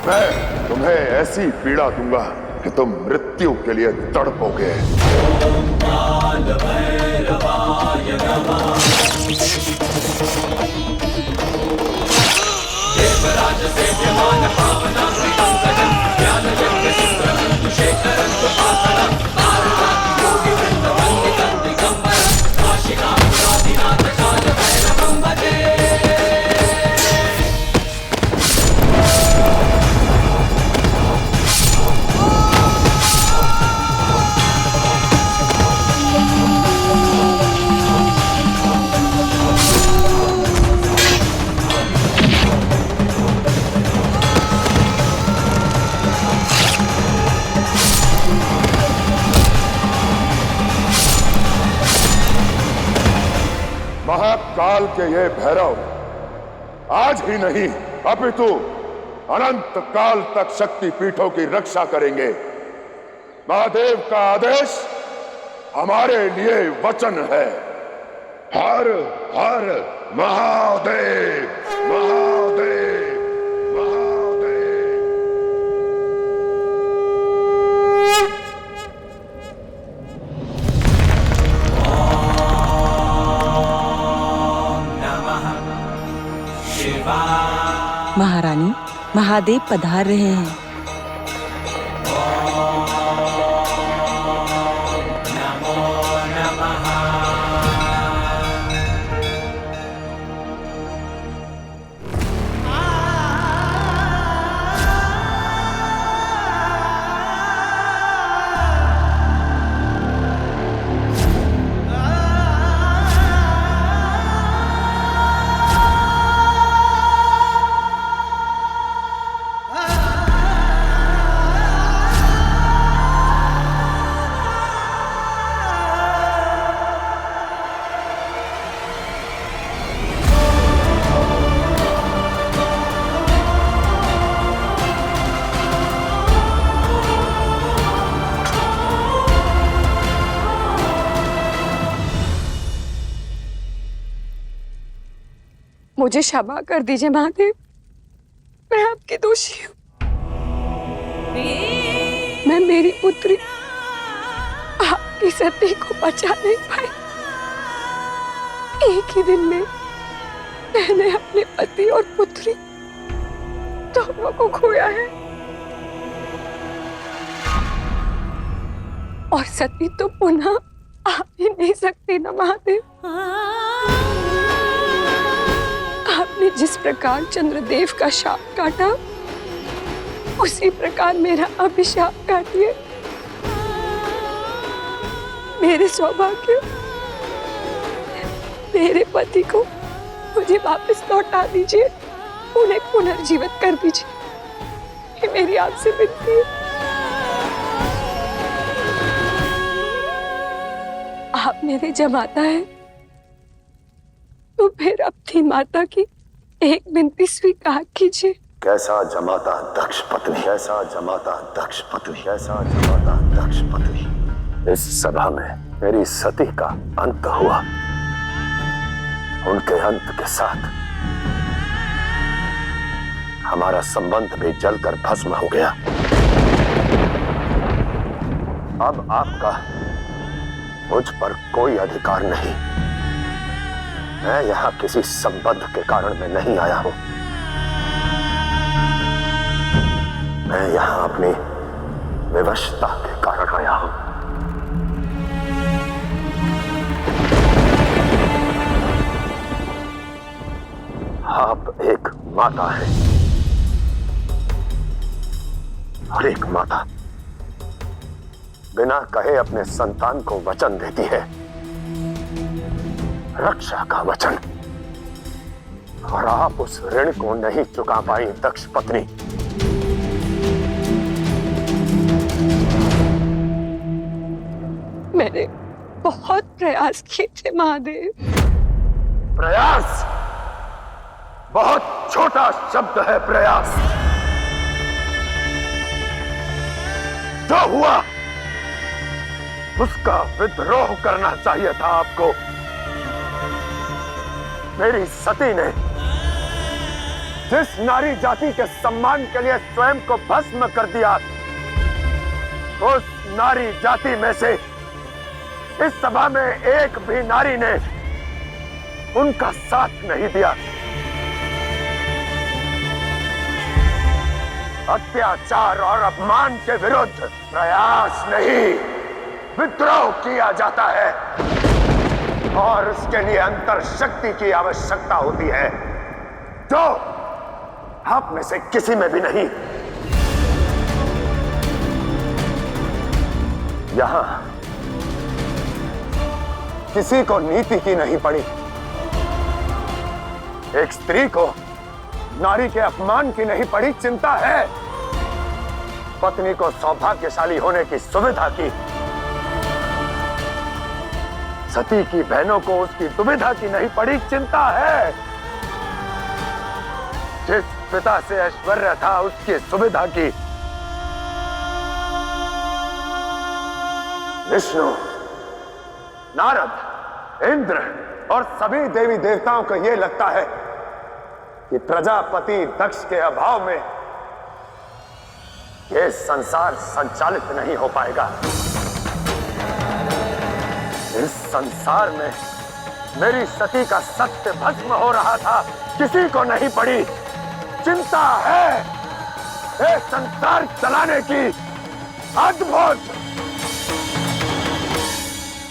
मैं तुम्हें ऐसी पीड़ा दूंगा कि तुम मृत्यु के लिए तड़पोगे। महाकाल के ये भैरव आज ही नहीं अपितु अनंत काल तक शक्ति पीठों की रक्षा करेंगे। महादेव का आदेश हमारे लिए वचन है। हर हर महादेव, महादेव, महादेव। महारानी, महादेव पधार रहे हैं। मुझे क्षमा कर दीजिए महादेव, मैं आपकी दोषी हूँ। मैं मेरी पुत्री आपकी सती को बचा नहीं पाई। एक ही दिन में मैंने अपने पति और पुत्री दोनों को खोया है, और सती तो पुनः आ ही नहीं सकती ना महादेव। आपने जिस प्रकार चंद्रदेव का शाप काटा, उसी प्रकार मेरा अभिशाप काटिए। मेरे सौभाग्य, मेरे पति को मुझे वापस लौटा दीजिए, उन्हें पुनर्जीवित कर दीजिए। ये मेरी आपसे विनती है। आप मेरे जमाता है तो फिर अपनी माता की एक विनती स्वीकार कीजिए। कैसा जमाता दक्ष पत्नी, कैसा जमाता दक्ष पत्नी, कैसा जमाता दक्ष पत्नी। इस सभा में मेरी सती का अंत हुआ। उनके अंत के साथ हमारा संबंध भी जलकर भस्म हो गया। अब आपका मुझ पर कोई अधिकार नहीं। मैं यहाँ किसी संबंध के कारण में नहीं आया हूं। मैं यहाँ अपनी विवशता के कारण आया हूं। आप एक माता हैं, और एक माता बिना कहे अपने संतान को वचन देती है, रक्षा का वचन, और आप उस ऋण को नहीं चुका पाई दक्ष पत्नी। मैंने बहुत प्रयास किए थे महादेव। प्रयास बहुत छोटा शब्द है। प्रयास जो हुआ उसका विद्रोह करना चाहिए था आपको। मेरी सती ने जिस नारी जाति के सम्मान के लिए स्वयं को भस्म कर दिया, उस नारी जाति में से इस सभा में एक भी नारी ने उनका साथ नहीं दिया। अत्याचार और अपमान के विरुद्ध प्रयास नहीं, विद्रोह किया जाता है और उसके लिए अंतर शक्ति की आवश्यकता होती है, जो आप में से किसी में भी नहीं। यहां किसी को नीति की नहीं पड़ी। एक स्त्री को नारी के अपमान की नहीं पड़ी चिंता है, पत्नी को सौभाग्यशाली होने की सुविधा की, सती की बहनों को उसकी दुविधा की नहीं पड़ी चिंता है, जिस पिता से ऐश्वर्य था उसकी सुविधा की। विष्णु, नारद, इंद्र और सभी देवी देवताओं को यह लगता है कि प्रजापति दक्ष के अभाव में यह संसार संचालित नहीं हो पाएगा। इस संसार में मेरी सती का सत्य भस्म हो रहा था, किसी को नहीं पड़ी चिंता है। ये संसार चलाने की अद्भुत।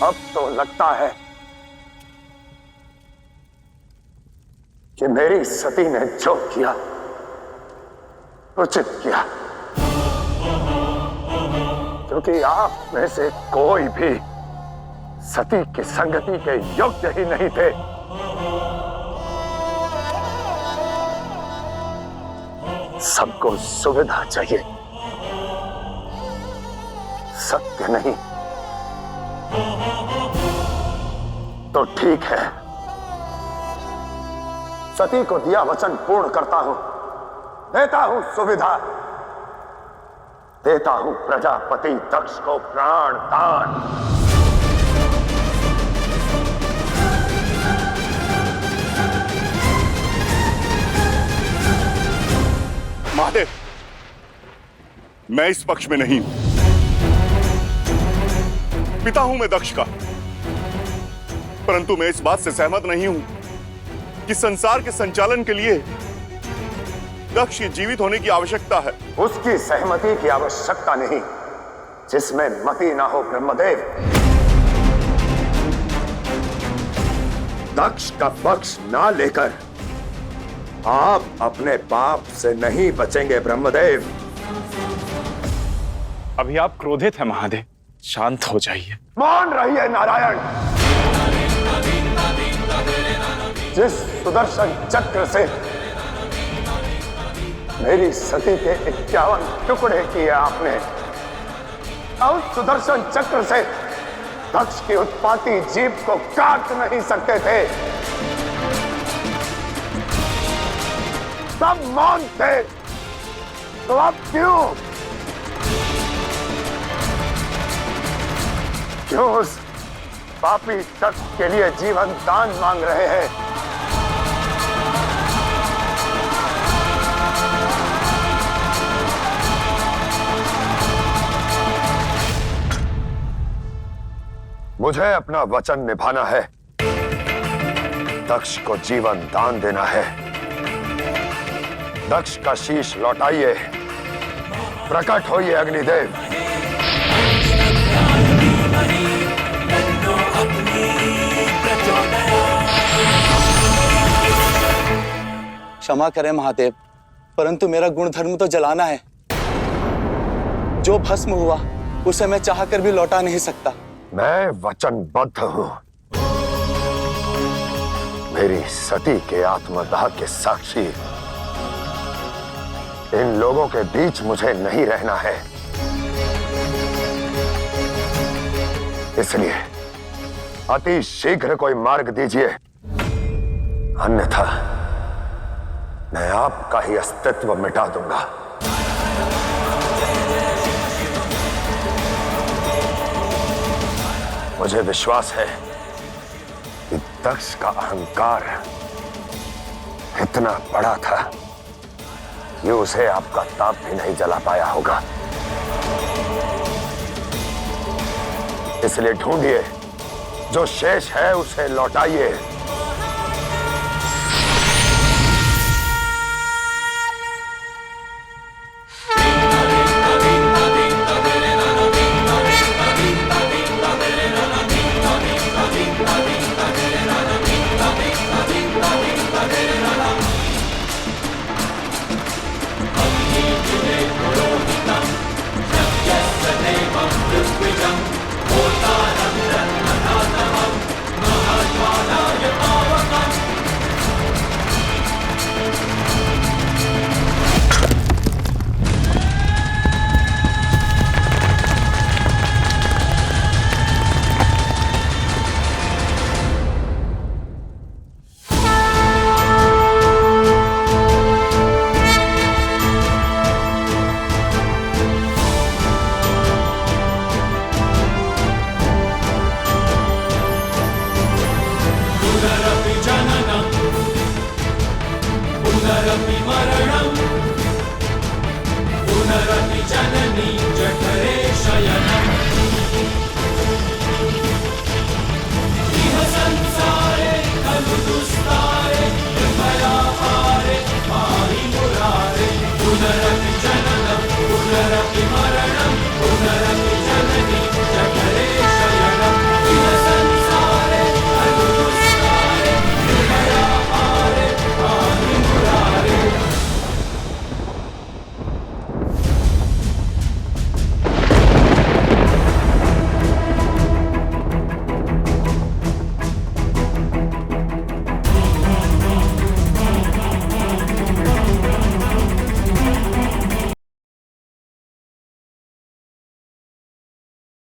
अब तो लगता है कि मेरी सती ने जो किया उचित किया, क्योंकि आप में से कोई भी सती की संगति के योग्य ही नहीं थे। सबको सुविधा चाहिए, सत्य नहीं। तो ठीक है, सती को दिया वचन पूर्ण करता हूं, देता हूं सुविधा, देता हूं प्रजापति दक्ष को प्राण दान। महादेव, मैं इस पक्ष में नहीं हूं। पिता हूं मैं दक्ष का, परंतु मैं इस बात से सहमत नहीं हूं कि संसार के संचालन के लिए दक्ष के जीवित होने की आवश्यकता है। उसकी सहमति की आवश्यकता नहीं जिसमें मति ना हो ब्रह्मदेव। दक्ष का पक्ष ना लेकर आप अपने पाप से नहीं बचेंगे ब्रह्मदेव। अभी आप क्रोधित हैं महादेव, शांत हो जाइए। मान रहिए नारायण। जिस सुदर्शन चक्र से मेरी सती के 51 टुकड़े किए आपने, उस सुदर्शन चक्र से दक्ष की उत्पाती जीभ को काट नहीं सकते थे। सब मौन थे, तो अब क्यों उस पापी दक्ष के लिए जीवन दान मांग रहे हैं? मुझे अपना वचन निभाना है, दक्ष को जीवन दान देना है। दक्ष का शीश लौटाइए, प्रकट होइए अग्निदेव। क्षमा करें महादेव, परंतु मेरा गुण धर्म तो जलाना है। जो भस्म हुआ उसे मैं चाहकर भी लौटा नहीं सकता। मैं वचनबद्ध हूं। मेरी सती के आत्मदाह के साक्षी इन लोगों के बीच मुझे नहीं रहना है, इसलिए अति शीघ्र कोई मार्ग दीजिए, अन्यथा मैं आपका ही अस्तित्व मिटा दूंगा। मुझे विश्वास है कि दक्ष का अहंकार इतना बड़ा था कि उसे आपका ताप भी नहीं जला पाया होगा। इसलिए ढूंढिए, जो शेष है उसे लौटाइए।